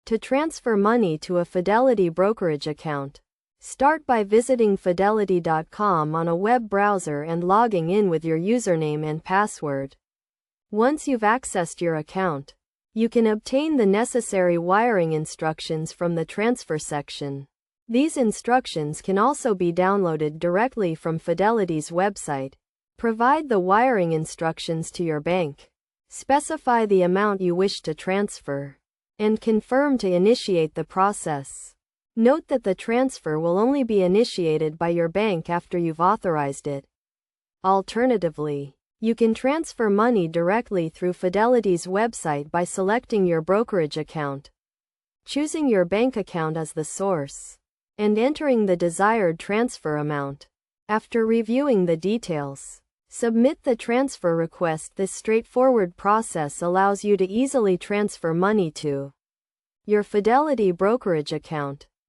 To transfer money to a Fidelity Brokerage account, start by visiting fidelity.com on a web browser and logging in with your username and password. Once you've accessed your account, you can obtain the necessary wiring instructions from the transfer section. These instructions can also be downloaded directly from Fidelity's website. Provide the wiring instructions to your bank. Specify the amount you wish to transfer, and confirm to initiate the process. Note that the transfer will only be initiated by your bank after you've authorized it. Alternatively, you can transfer money directly through Fidelity's website by selecting your brokerage account, choosing your bank account as the source, and entering the desired transfer amount. After reviewing the details, submit the transfer request. This straightforward process allows you to easily transfer money to your Fidelity Brokerage account.